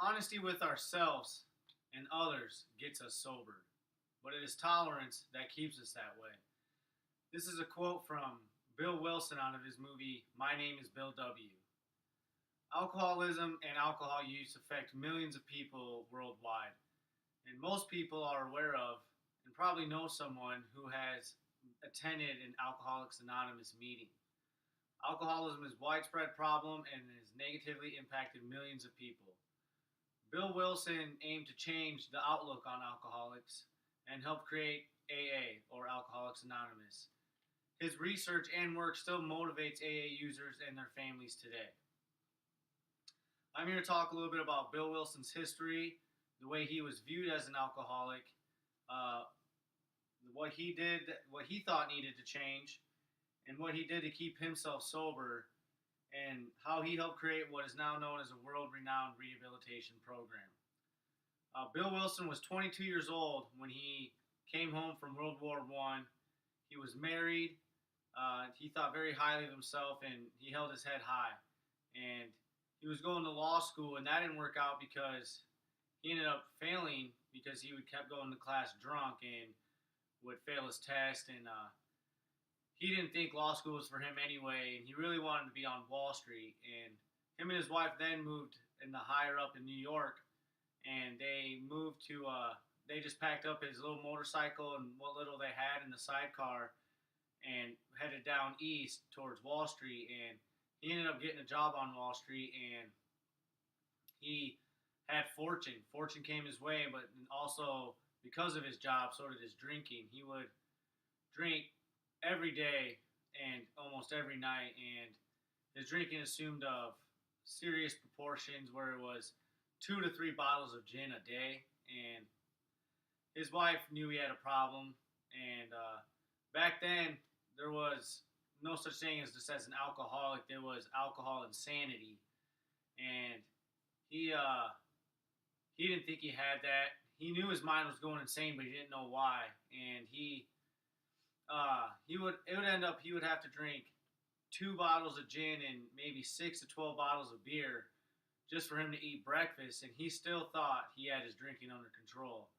Honesty with ourselves and others gets us sober, but it is tolerance that keeps us that way. This is a quote from Bill Wilson out of his movie My Name is Bill W. Alcoholism and alcohol use affect millions of people worldwide, and most people are aware of and probably know someone who has attended an Alcoholics Anonymous meeting. Alcoholism is a widespread problem and has negatively impacted millions of people. Bill Wilson aimed to change the outlook on alcoholics and help create AA, or Alcoholics Anonymous. His research and work still motivates AA users and their families today. I'm here to talk a little bit about Bill Wilson's history, the way he was viewed as an alcoholic, uh, what he did, what he thought needed to change, and what he did to keep himself sober, and how he helped create what is now known as a world-renowned rehabilitation program. Bill Wilson was 22 years old when he came home from World War I. He was married. He thought very highly of himself, and he held his head high. And he was going to law school, and that didn't work out because he ended up failing because he would kept going to class drunk and would fail his test. And he didn't think law school was for him anyway, and he really wanted to be on Wall Street. And him and his wife then moved in the higher up in New York, and they moved to, they just packed up his little motorcycle and what little they had in the sidecar and headed down east towards Wall Street. And he ended up getting a job on Wall Street, and he had fortune. Fortune came his way, but also because of his job, so did his drinking. He would drink every day and almost every night, and his drinking assumed of serious proportions where it was 2 to 3 bottles of gin a day. And his wife knew he had a problem, and back then there was no such thing as just as an alcoholic. There was alcohol insanity, and he didn't think he had that. He knew his mind was going insane, but he didn't know why. And he would have to drink 2 bottles of gin and maybe 6 to 12 bottles of beer just for him to eat breakfast, and he still thought he had his drinking under control,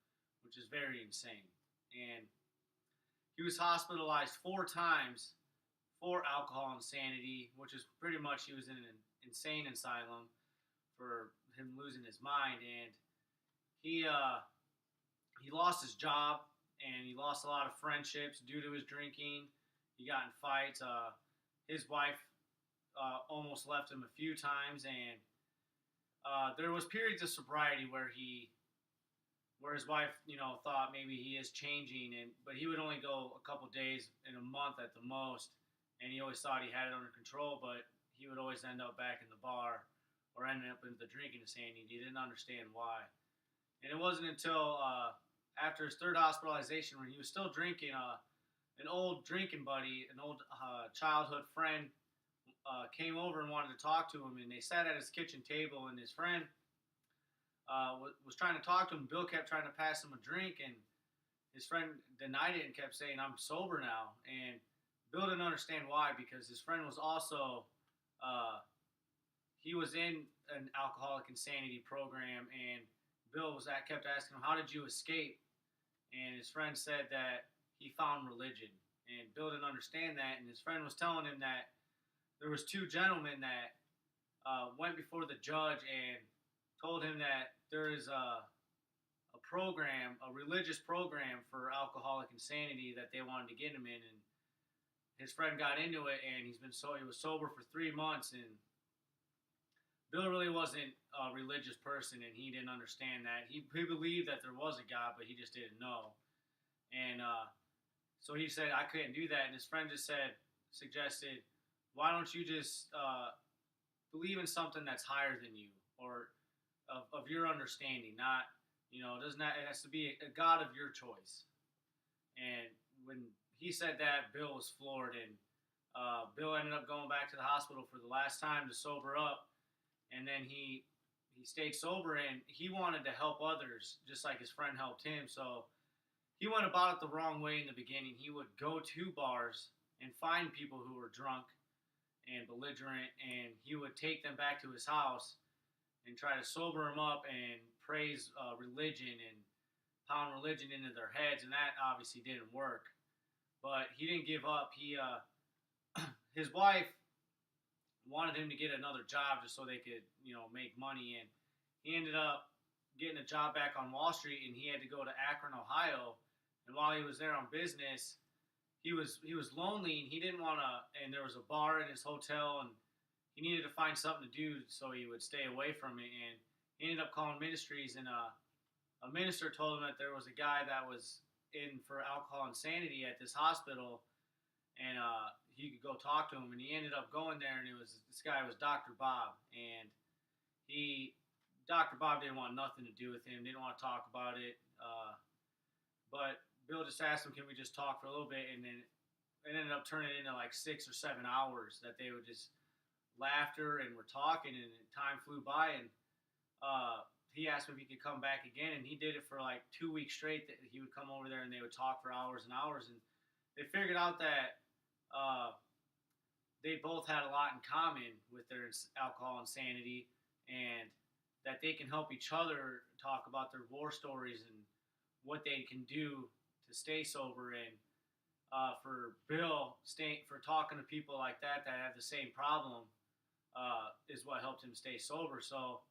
which is very insane. And he was hospitalized 4 times for alcohol insanity, which is pretty much he was in an insane asylum for him losing his mind. And he lost his job, and he lost a lot of friendships due to his drinking. He got in fights. His wife almost left him a few times, and there was periods of sobriety where his wife, thought maybe he is changing, but he would only go a couple days in a month at the most, and he always thought he had it under control, but he would always end up back in the bar or ending up in the drinking insanity. He didn't understand why. And it wasn't until after his 3rd hospitalization, when he was still drinking, an old drinking buddy, an old childhood friend, came over and wanted to talk to him, and they sat at his kitchen table, and his friend was trying to talk to him. Bill kept trying to pass him a drink, and his friend denied it and kept saying, "I'm sober now." And Bill didn't understand why, because his friend was also, he was in an alcoholic insanity program, and Bill kept asking him, "How did you escape?" And his friend said that he found religion. And Bill didn't understand that, and his friend was telling him that there was 2 gentlemen that went before the judge and told him that there is a program, a religious program for alcoholic insanity that they wanted to get him in. And his friend got into it, and he was sober for 3 months. And Bill really wasn't a religious person, and he didn't understand that. He believed that there was a God, but he just didn't know. And so he said, "I couldn't do that." And his friend just suggested, "Why don't you just believe in something that's higher than you, or of your understanding? Not, it has to be a God of your choice." And when he said that, Bill was floored, and Bill ended up going back to the hospital for the last time to sober up. And then he stayed sober, and he wanted to help others just like his friend helped him. So he went about it the wrong way in the beginning. He would go to bars and find people who were drunk and belligerent, and he would take them back to his house and try to sober them up and praise religion and pound religion into their heads, and that obviously didn't work. But he didn't give up. His wife wanted him to get another job just so they could, make money, and he ended up getting a job back on Wall Street, and he had to go to Akron, Ohio. And while he was there on business, he was lonely, and he didn't want to. And there was a bar in his hotel, and he needed to find something to do so he would stay away from it. And he ended up calling ministries, and a minister told him that there was a guy that was in for alcohol insanity at this hospital, and he could go talk to him. And he ended up going there, and this guy was Dr. Bob, and Dr. Bob didn't want nothing to do with him, didn't want to talk about it. But Bill just asked him, "Can we just talk for a little bit?" And then it ended up turning into like 6 or 7 hours that they would just laughter and were talking, and time flew by. And he asked him if he could come back again, and he did it for like 2 weeks straight. That he would come over there and they would talk for hours and hours, and they figured out that they both had a lot in common with their alcohol insanity, and that they can help each other talk about their war stories and what they can do to stay sober. And for Bill, for talking to people like that have the same problem, is what helped him stay sober. So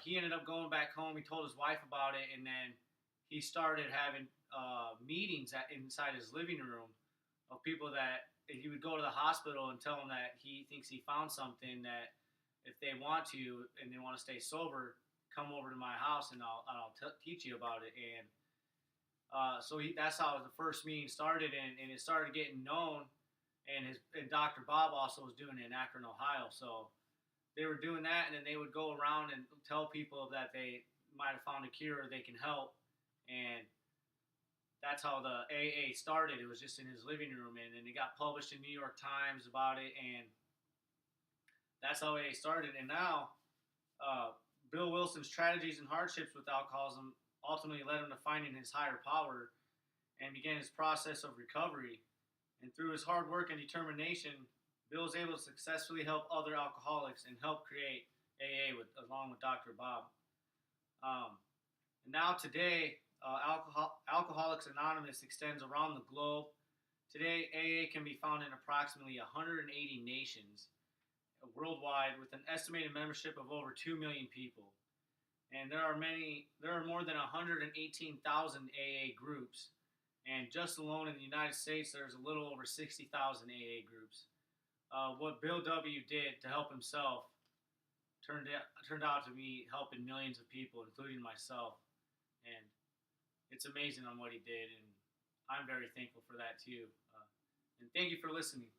he ended up going back home. He told his wife about it, and then he started having meetings inside his living room of people that he would go to the hospital and tell them that he thinks he found something, that if they want to and they want to stay sober, come over to my house and I'll teach you about it. And so that's how the first meeting started, and it started getting known. And Dr. Bob also was doing it in Akron, Ohio. So they were doing that, and then they would go around and tell people that they might have found a cure or they can help. And that's how the AA started. It was just in his living room, and it got published in New York Times about it, and that's how AA started. And now, Bill Wilson's tragedies and hardships with alcoholism ultimately led him to finding his higher power and began his process of recovery. And through his hard work and determination, Bill was able to successfully help other alcoholics and help create AA along with Dr. Bob. And now today, Alcoholics Anonymous extends around the globe. Today, AA can be found in approximately 180 nations worldwide, with an estimated membership of over 2 million people. And there are more than 118,000 AA groups. And just alone in the United States, there's a little over 60,000 AA groups. What Bill W. did to help himself turned out to be helping millions of people, including myself. And it's amazing on what he did, and I'm very thankful for that too. And thank you for listening.